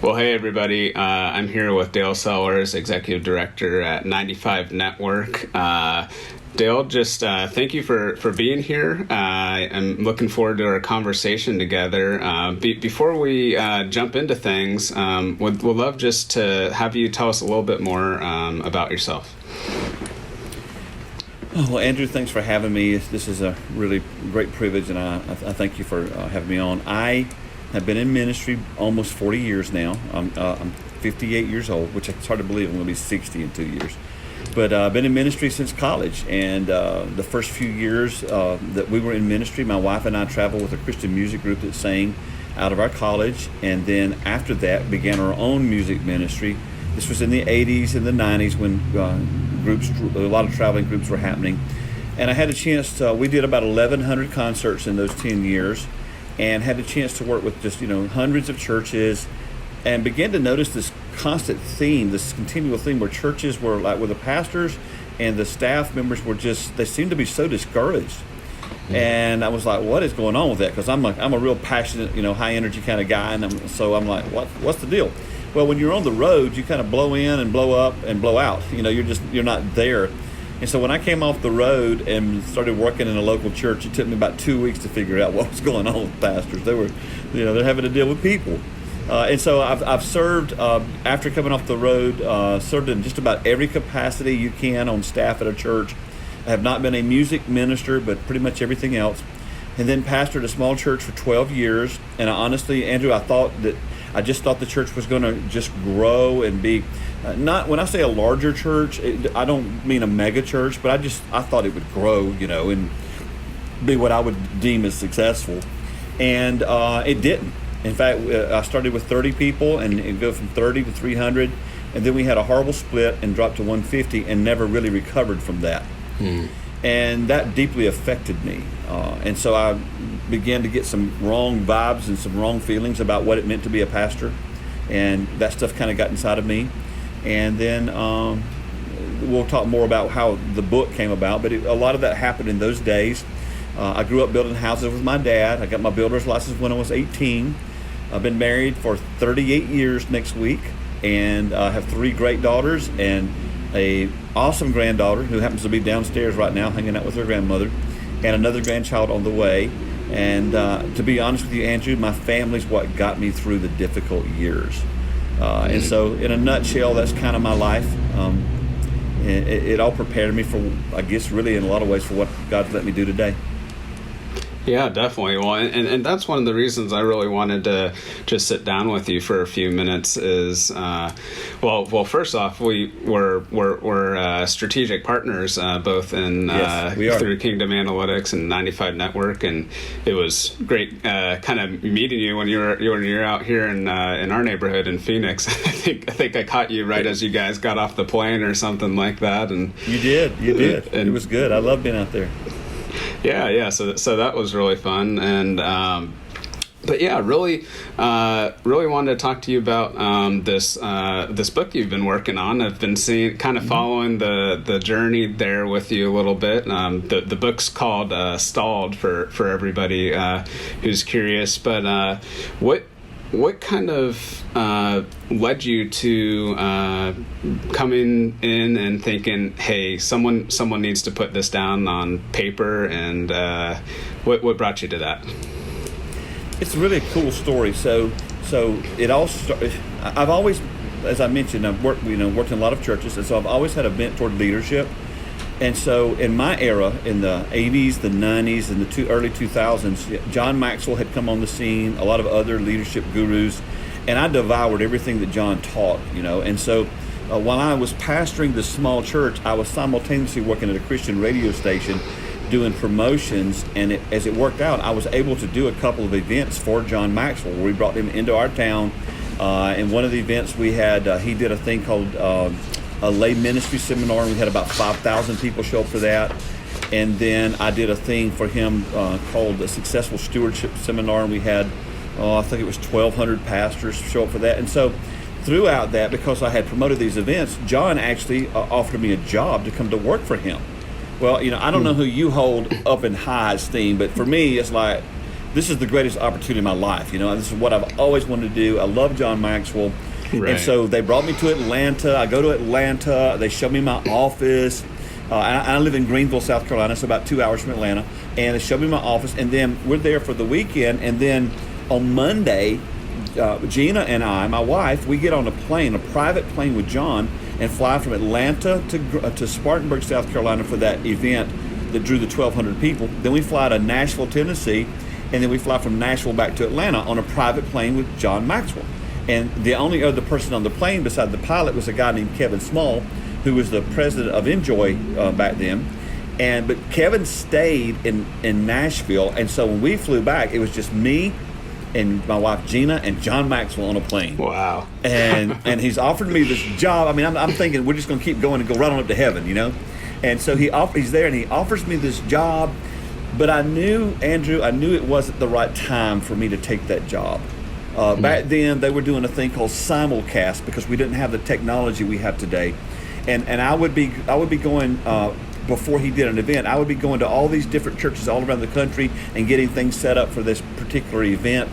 Well, hey everybody. I'm here with Dale Sellers, Executive Director at 95 Network. Dale, just thank you for being here. I'm looking forward to our conversation together. Before we jump into things, would love just to have you tell us a little bit more about yourself. Well, Andrew, thanks for having me. This is a really great privilege, and I thank you for having me on. I have been in ministry almost 40 years now. I'm 58 years old, which it's hard to believe. I'm going to be 60 in 2 years. But I've been in ministry since college, and the first few years that we were in ministry, my wife and I traveled with a Christian music group that sang out of our college, and then after that began our own music ministry. This was in the 80s and the 90s when a lot of traveling groups were happening. And I had a chance to, we did about 1,100 concerts in those 10 years, and had a chance to work with just, hundreds of churches, and began to notice this constant theme, this continual theme where churches were like, where the pastors and the staff members were just, they seemed to be so discouraged. And I was like, what is going on with that? Because I'm a real passionate, high energy kind of guy, and I'm like, what's the deal? Well, when you're on the road, you kind of blow in and blow up and blow out. You're not there. And so when I came off the road and started working in a local church, it took me about 2 weeks to figure out what was going on with pastors. They were, they're having to deal with people. And so I've served, after coming off the road, served in just about every capacity you can on staff at a church. I have not been a music minister, but pretty much everything else. And then pastored a small church for 12 years. And honestly, Andrew, I just thought the church was going to just grow and be, not when I say a larger church, I don't mean a mega church, but I thought it would grow, and be what I would deem as successful. And it didn't. In fact, I started with 30 people and go from 30 to 300. And then we had a horrible split and dropped to 150 and never really recovered from that. And that deeply affected me. And so I began to get some wrong vibes and some wrong feelings about what it meant to be a pastor. And that stuff kind of got inside of me. And then we'll talk more about how the book came about, but a lot of that happened in those days. I grew up building houses with my dad. I got my builder's license when I was 18. I've been married for 38 years next week, and I have 3 great daughters and a awesome granddaughter who happens to be downstairs right now hanging out with her grandmother, and another grandchild on the way. And to be honest with you, Andrew, my family's what got me through the difficult years. And so in a nutshell, that's kind of my life. It all prepared me for, I guess, really in a lot of ways for what God's let me do today. Yeah, definitely. Well, and that's one of the reasons I really wanted to just sit down with you for a few minutes is, well, first off, we're strategic partners, both in through Kingdom Analytics and 95 Network, and it was great kind of meeting you when you're out here in our neighborhood in Phoenix. I think I caught you right as you guys got off the plane or something like that, and you did. And it was good. I love being out there. Yeah. So that was really fun, and but yeah, really wanted to talk to you about this book you've been working on. I've been following the journey there with you a little bit. The book's called Stalled for everybody who's curious. But what kind of led you to coming in and thinking, hey, someone needs to put this down on paper, and what brought you to that? It's really a cool story. So it all started. I've always, as I mentioned, I've worked in a lot of churches, and so I've always had a bent toward leadership. And so in my era, in the 80s, the 90s, and the early 2000s, John Maxwell had come on the scene, a lot of other leadership gurus, and I devoured everything that John taught, And so while I was pastoring this small church, I was simultaneously working at a Christian radio station doing promotions, and as it worked out, I was able to do a couple of events for John Maxwell where we brought him into our town. And one of the events we had, he did a thing called a lay ministry seminar, and we had about 5,000 people show up for that. And then I did a thing for him called the Successful Stewardship Seminar, and we had, I think it was 1,200 pastors show up for that. And so throughout that, because I had promoted these events, John actually offered me a job to come to work for him. Well, I don't know who you hold up in high esteem, but for me, it's like, this is the greatest opportunity in my life. You know, this is what I've always wanted to do. I love John Maxwell. Right. And so they brought me to Atlanta. I go to Atlanta. They show me my office. I live in Greenville, South Carolina, so about 2 hours from Atlanta. And they showed me my office. And then we're there for the weekend. And then on Monday, Gina and I, my wife, we get on a plane, a private plane with John, and fly from Atlanta to Spartanburg, South Carolina for that event that drew the 1,200 people. Then we fly to Nashville, Tennessee, and then we fly from Nashville back to Atlanta on a private plane with John Maxwell. And the only other person on the plane beside the pilot was a guy named Kevin Small, who was the president of Enjoy back then. But Kevin stayed in Nashville, and so when we flew back, it was just me and my wife Gina and John Maxwell on a plane. Wow. And he's offered me this job. I mean, I'm thinking we're just going to keep going and go right on up to heaven, you know. And so he's there and he offers me this job, but I knew, Andrew, it wasn't the right time for me to take that job. Back then, they were doing a thing called simulcast because we didn't have the technology we have today. And I would be going before he did an event. I would be going to all these different churches all around the country and getting things set up for this particular event.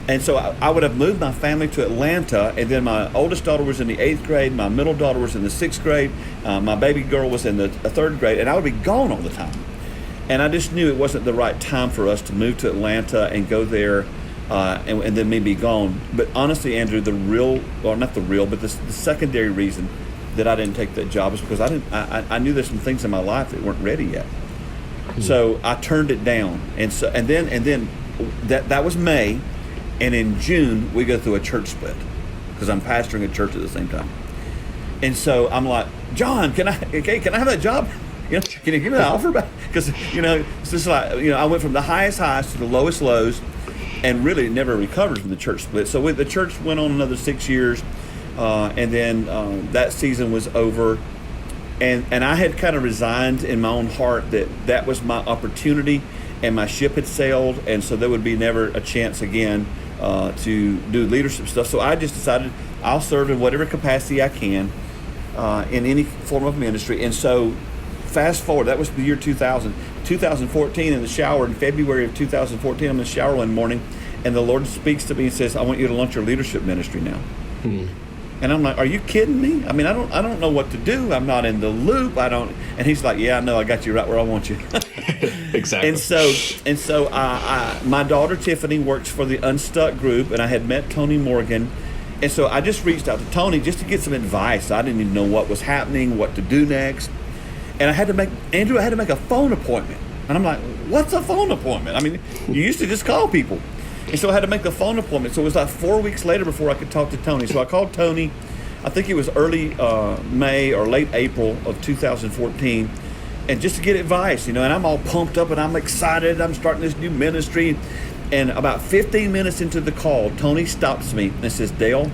And so I would have moved my family to Atlanta, and then my oldest daughter was in the 8th grade, my middle daughter was in the 6th grade, my baby girl was in the 3rd grade, and I would be gone all the time. And I just knew it wasn't the right time for us to move to Atlanta and go there and then me be gone. But honestly, Andrew, the secondary reason that I didn't take that job is because I knew there's some things in my life that weren't ready yet. So I turned it down. And then that was May. And in June, we go through a church split because I'm pastoring a church at the same time. And so I'm like, John, can I have that job? You know, can you give me the offer back? Because, you know, it's just like, you know, I went from the highest highs to the lowest lows and really never recovered from the church split. So the church went on another 6 years. And then that season was over. And I had kind of resigned in my own heart that was my opportunity and my ship had sailed. And so there would be never a chance again to do leadership stuff. So I just decided I'll serve in whatever capacity I can in any form of ministry. And so fast forward, that was the year 2014 in the shower in February of 2014. I'm in the shower one morning and the Lord speaks to me and says, I want you to launch your leadership ministry now. And I'm like, are you kidding me? I mean, I don't know what to do. I'm not in the loop. And he's like, yeah, I know. I got you right where I want you. Exactly. And so my daughter Tiffany works for the Unstuck group, and I had met Tony Morgan. And so I just reached out to Tony just to get some advice. I didn't even know what was happening, what to do next. And I had to make a phone appointment. And I'm like, what's a phone appointment? I mean, you used to just call people. And so I had to make a phone appointment. So it was like 4 weeks later before I could talk to Tony. So I called Tony, I think it was early May or late April of 2014, and just to get advice, you know, and I'm all pumped up and I'm excited. I'm starting this new ministry. And about 15 minutes into the call, Tony stops me and says, Dale,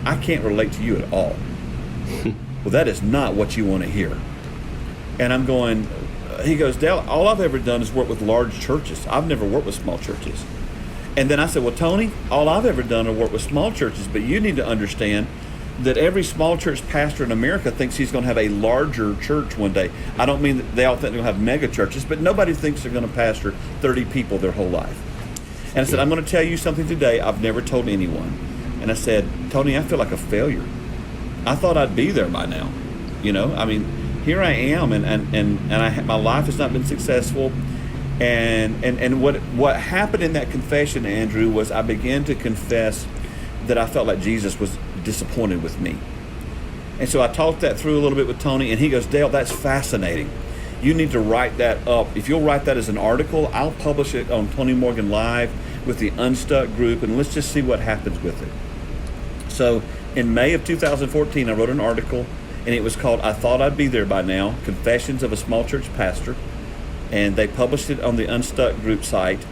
I can't relate to you at all. Well, that is not what you want to hear. And I'm going, he goes, Dale, all I've ever done is work with large churches. I've never worked with small churches. And then I said, well, Tony, all I've ever done is work with small churches, but you need to understand that every small church pastor in America thinks he's going to have a larger church one day. I don't mean that they all think they're going to have mega churches, but nobody thinks they're going to pastor 30 people their whole life. And I said, I'm going to tell you something today I've never told anyone. And I said, Tony, I feel like a failure. I thought I'd be there by now. You know, I mean, here I am, and my life has not been successful. And what happened in that confession, Andrew, was I began to confess that I felt like Jesus was disappointed with me. And so I talked that through a little bit with Tony, and he goes, Dale, that's fascinating. You need to write that up. If you'll write that as an article, I'll publish it on Tony Morgan Live with the Unstuck group, and let's just see what happens with it. So in May of 2014, I wrote an article, and it was called I Thought I'd Be There by Now, Confessions of a Small Church Pastor. And they published it on the Unstuck group site.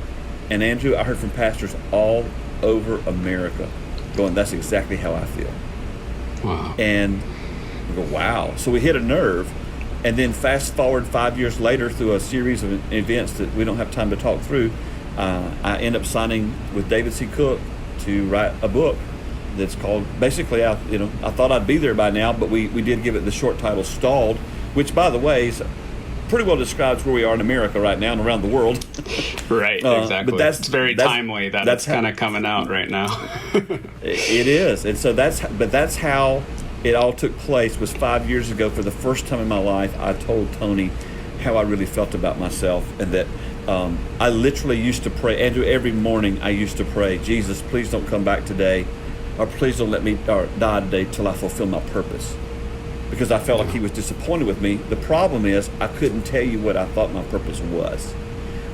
And Andrew, I heard from pastors all over America going, that's exactly how I feel. Wow. And we go, wow. So we hit a nerve. And then fast forward 5 years later through a series of events that we don't have time to talk through, I end up signing with David C. Cook to write a book that's called, basically, I thought I'd be there by now, but we did give it the short title, Stalled, which, by the way, is pretty well describes where we are in America right now and around the world. Right, exactly. But it's very timely that that's kind of coming out right now. It is, and so that's how it all took place. Was 5 years ago. For the first time in my life, I told Tony how I really felt about myself, and that I literally used to pray. Andrew, every morning I used to pray, Jesus, please don't come back today, or please don't let me die today till I fulfill my purpose. Because I felt like he was disappointed with me. The problem is I couldn't tell you what I thought my purpose was.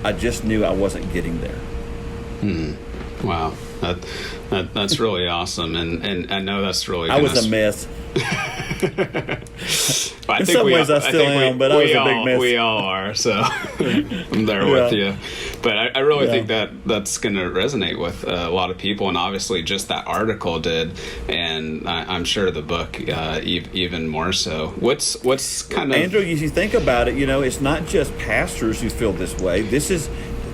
I just knew I wasn't getting there. Wow, that's really awesome, and I know that's really. I was a mess. I In think some ways, I still am, but I was a big mess. We all are, so I'm there with you. But I really think that's going to resonate with a lot of people, and obviously, just that article did, and I'm sure the book even more so. What's kind of Andrew? If you think about it, it's not just pastors who feel this way. This is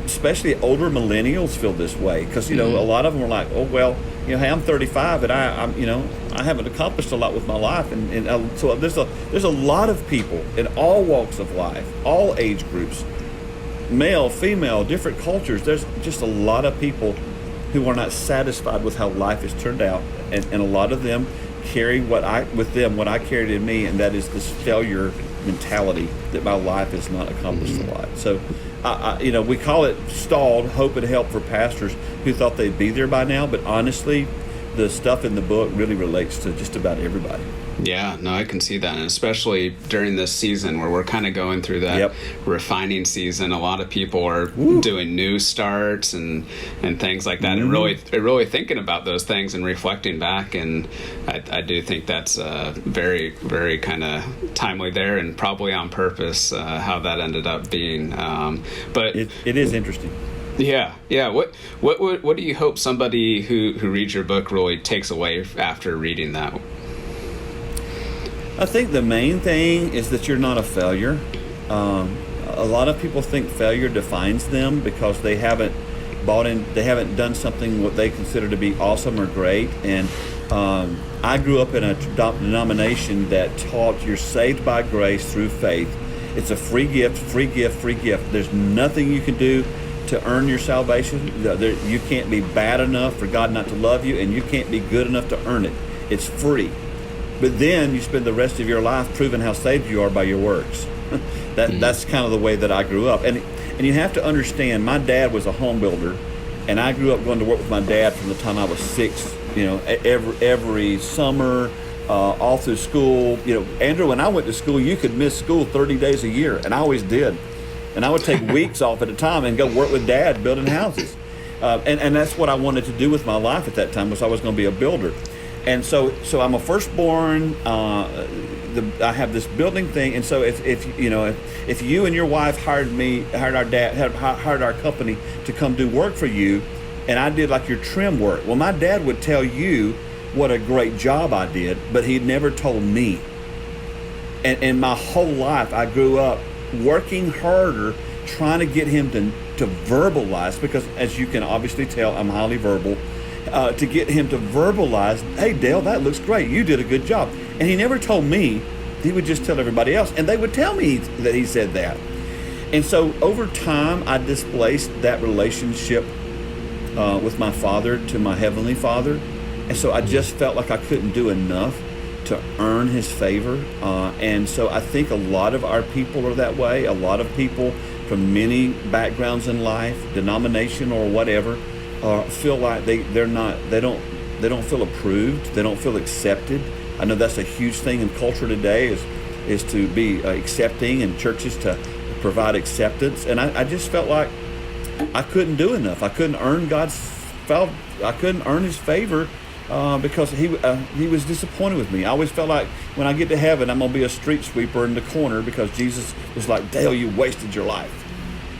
especially older millennials feel this way because a lot of them are like, oh well, hey, I'm 35 and I haven't accomplished a lot with my life, and so there's a lot of people in all walks of life, all age groups, male, female, different cultures. There's just a lot of people who are not satisfied with how life has turned out, and a lot of them carry what I carried in me, and that is this failure mentality that my life has not accomplished a lot. So we call it stalled hope and help for pastors who thought they'd be there by now, but honestly, the stuff in the book really relates to just about everybody. Yeah, no, I can see that, and especially during this season where we're kind of going through that refining season. A lot of people are doing new starts and things like that, and really thinking about those things and reflecting back. And I do think that's very, very kind of timely there, and probably on purpose how that ended up being. But it is interesting. Yeah. What do you hope somebody who reads your book really takes away after reading that? I think the main thing is that you're not a failure. A lot of people think failure defines them because they haven't done something what they consider to be awesome or great. And I grew up in a denomination that taught you're saved by grace through faith. It's a free gift, free gift, free gift. There's nothing you can do to earn your salvation. You can't be bad enough for God not to love you, and you can't be good enough to earn it. It's free. But then you spend the rest of your life proving how saved you are by your works. That's kind of the way that I grew up. And you have to understand, my dad was a home builder, and I grew up going to work with my dad from the time I was 6, every summer, all through school. Andrew, when I went to school, you could miss school 30 days a year, and I always did. And I would take weeks off at a time and go work with Dad building houses. And that's what I wanted to do with my life at that time, was I was going to be a builder. And so I'm a firstborn. I have this building thing, and so if you and your wife hired our company to come do work for you, and I did like your trim work, well, my dad would tell you what a great job I did, but he never told me. And my whole life, I grew up working harder, trying to get him to verbalize, because as you can obviously tell, I'm highly verbal. To get him to verbalize, hey, Dale, that looks great. You did a good job. And he never told me. He would just tell everybody else. And they would tell me that he said that. And so over time, I displaced that relationship with my father to my Heavenly Father. And so I just felt like I couldn't do enough to earn His favor. And so I think a lot of our people are that way. A lot of people from many backgrounds in life, denomination or whatever, feel like they don't feel approved. They don't feel accepted. I know that's a huge thing in culture today is to be accepting, and churches to provide acceptance. And I just felt like I couldn't do enough. I couldn't earn I couldn't earn His favor because He was disappointed with me. I always felt like when I get to heaven, I'm gonna be a street sweeper in the corner because Jesus was like, Dale, you wasted your life.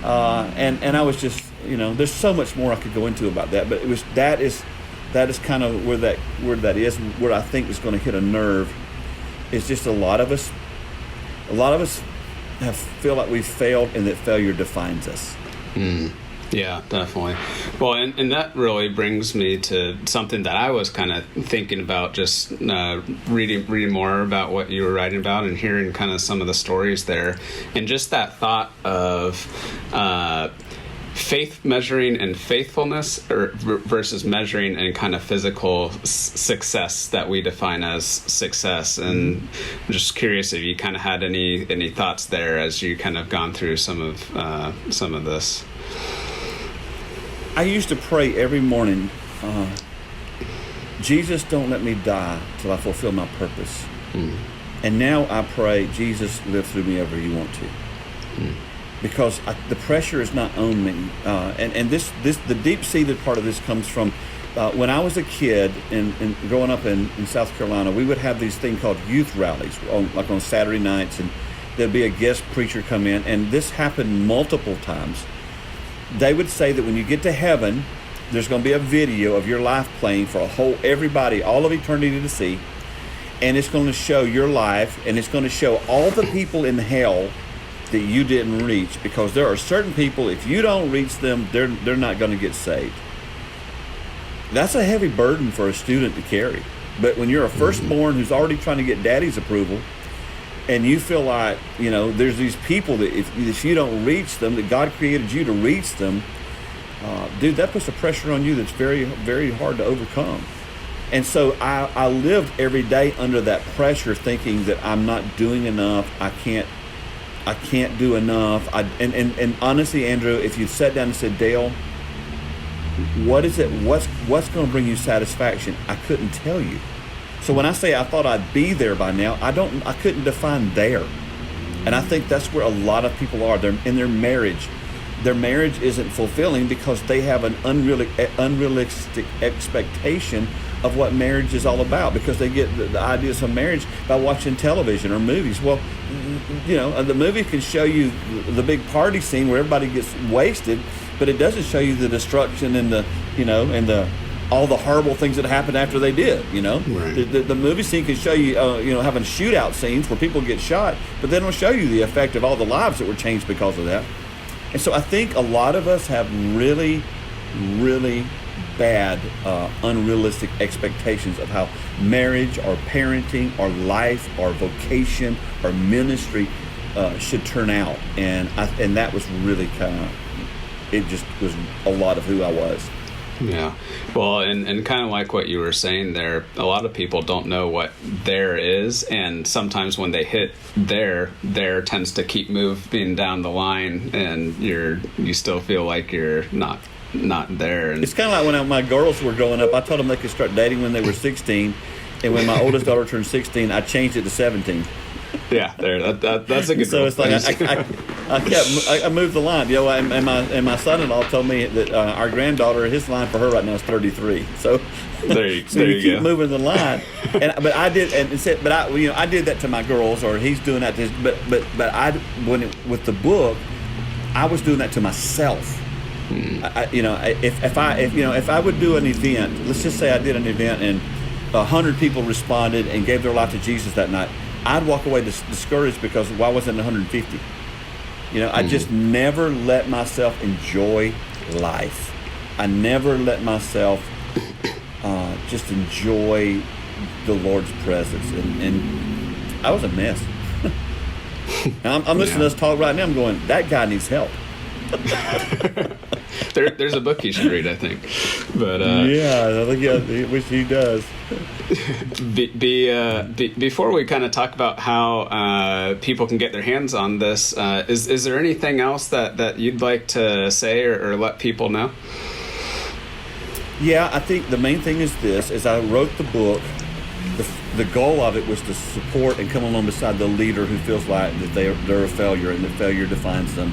And I was just, there's so much more I could go into about that, but that is kind of where that is, where I think is going to hit a nerve. Is just a lot of us feel like we've failed, and that failure defines us. Yeah, definitely. Well, and that really brings me to something that I was kind of thinking about, just reading more about what you were writing about and hearing kind of some of the stories there, and just that thought of faith measuring and faithfulness, or versus measuring and kind of physical success that we define as success. And I'm just curious if you kind of had any thoughts there as you kind of gone through some of this. I used to pray every morning, Jesus, don't let me die till I fulfill my purpose. And now I pray, Jesus, live through me ever you want to. Because the pressure is not on me. And the deep-seated part of this comes from when I was a kid and growing up in South Carolina, we would have these things called youth rallies, like on Saturday nights, and there'd be a guest preacher come in, and this happened multiple times. They would say that when you get to heaven, there's going to be a video of your life playing for everybody, all of eternity to see, and it's going to show your life, and it's going to show all the people in hell that you didn't reach, because there are certain people, if you don't reach them, they're not going to get saved. That's a heavy burden for a student to carry. But when you're a firstborn who's already trying to get daddy's approval, and you feel like, there's these people that if you don't reach them, that God created you to reach them, dude, that puts a pressure on you that's very, very hard to overcome. And so I lived every day under that pressure, thinking that I'm not doing enough. I can't do enough. And honestly, Andrew, if you sat down and said, Dale, what is it? What's going to bring you satisfaction? I couldn't tell you. So when I say I thought I'd be there by now, I couldn't define there. And I think that's where a lot of people are. They're in their marriage. Their marriage isn't fulfilling because they have an unrealistic expectation of what marriage is all about, because they get the ideas of marriage by watching television or movies. Well, the movie can show you the big party scene where everybody gets wasted, but it doesn't show you the destruction and the all the horrible things that happened after they did. Right. The movie scene can show you having shootout scenes where people get shot, but they don't show you the effect of all the lives that were changed because of that. And so I think a lot of us have really, really bad, unrealistic expectations of how marriage or parenting or life or vocation or ministry should turn out. And that was really it just was a lot of who I was. Yeah. Well, and kind of like what you were saying there, a lot of people don't know what there is, and sometimes when they hit there tends to keep moving down the line, and you still feel like you're not there. And it's kind of like when my girls were growing up, I told them they could start dating when they were 16, and when my oldest daughter turned 16, I changed it to 17. Yeah, that's a good. So it's like I moved the line. And my son-in-law told me that our granddaughter, his line for her right now is 33. So there you keep go. moving the line. But I did, I did that to my girls, or he's doing that to his, with the book, I was doing that to myself. If I would do an event, let's just say I did an event and 100 people responded and gave their life to Jesus that night, I'd walk away discouraged because why wasn't 150? I just never let myself enjoy life. I never let myself just enjoy the Lord's presence, and I was a mess. I'm listening to us talk right now. I'm going, that guy needs help. There's a book you should read, I think. But I wish he does. Before we kind of talk about how people can get their hands on this, is there anything else that you'd like to say or let people know? Yeah, I think the main thing is this: as I wrote the book, the goal of it was to support and come along beside the leader who feels like that they're a failure and that failure defines them.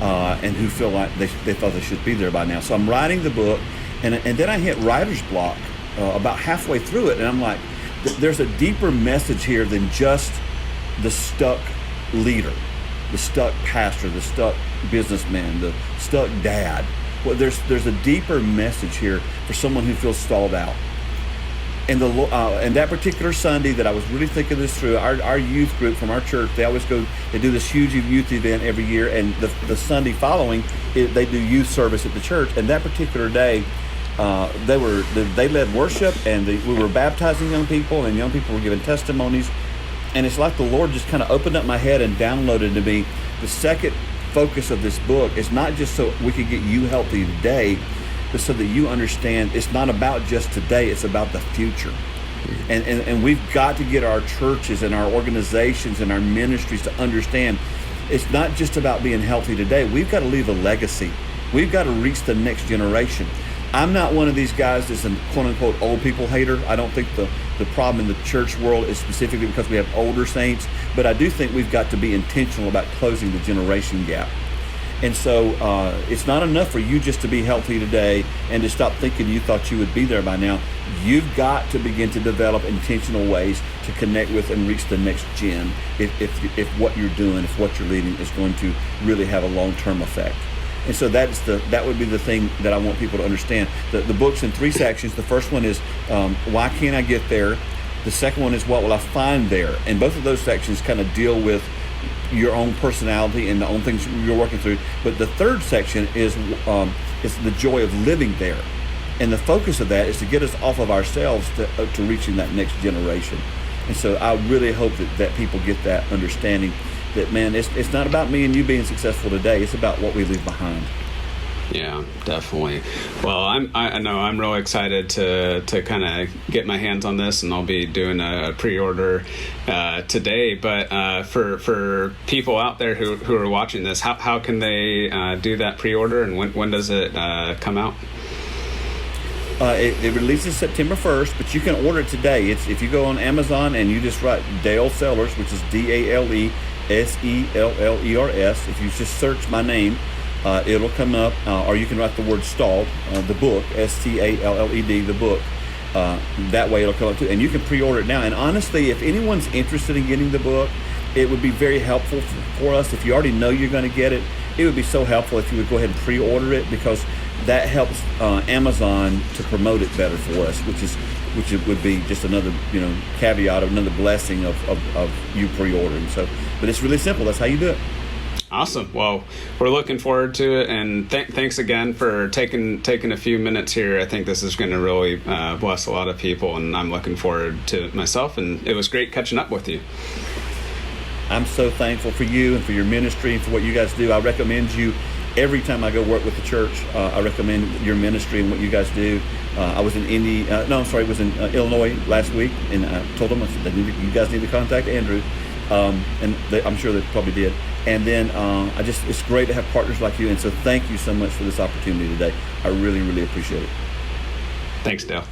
And who feel like they thought they should be there by now. So I'm writing the book, and then I hit writer's block about halfway through it, and I'm like, there's a deeper message here than just the stuck leader, the stuck pastor, the stuck businessman, the stuck dad. Well, there's a deeper message here for someone who feels stalled out. And that particular Sunday that I was really thinking this through, our youth group from our church, they always go, they do this huge youth event every year, and the Sunday following, they do youth service at the church. And that particular day, they led worship, and we were baptizing young people, and young people were giving testimonies. And it's like the Lord just kind of opened up my head and downloaded to me the second focus of this book is not just so we could get you healthy today, but so that you understand it's not about just today, it's about the future. And we've got to get our churches and our organizations and our ministries to understand it's not just about being healthy today. We've got to leave a legacy. We've got to reach the next generation. I'm not one of these guys that's a quote-unquote old people hater. I don't think the problem in the church world is specifically because we have older saints, but I do think we've got to be intentional about closing the generation gap. And so it's not enough for you just to be healthy today and to stop thinking you thought you would be there by now. You've got to begin to develop intentional ways to connect with and reach the next gen if what you're doing, if what you're leading is going to really have a long-term effect. And so that would be the thing that I want people to understand. The book's in 3 sections. The first one is why can't I get there? The second one is what will I find there? And both of those sections kind of deal with your own personality and the own things you're working through. But the third section is the joy of living there. And the focus of that is to get us off of ourselves to reaching that next generation. And so I really hope that people get that understanding that, man, it's not about me and you being successful today. It's about what we leave behind. Yeah, definitely. Well, I know I'm really excited to kind of get my hands on this, and I'll be doing a pre-order today. But for people out there who are watching this, how can they do that pre-order, and when does it come out? It releases September 1st, but you can order it today. If you go on Amazon and you just write Dale Sellers, which is DALESELLERS, if you just search my name, it'll come up, or you can write the word stalled, the book, STALLED, the book. That way it'll come up too. And you can pre-order it now. And honestly, if anyone's interested in getting the book, it would be very helpful for us. If you already know you're going to get it, it would be so helpful if you would go ahead and pre-order it, because that helps Amazon to promote it better for us, which would be just another caveat, another blessing of you pre-ordering. So, but it's really simple. That's how you do it. Awesome. Well, we're looking forward to it, and thanks again for taking a few minutes here. I think this is going to really bless a lot of people, and I'm looking forward to it myself. And it was great catching up with you. I'm so thankful for you and for your ministry and for what you guys do. I recommend you every time I go work with the church. I recommend your ministry and what you guys do. I was in was in Illinois last week, and I told them, I said, you guys need to contact Andrew. And I'm sure they probably did. And then it's great to have partners like you. And so thank you so much for this opportunity today. I really, really appreciate it. Thanks, Dale.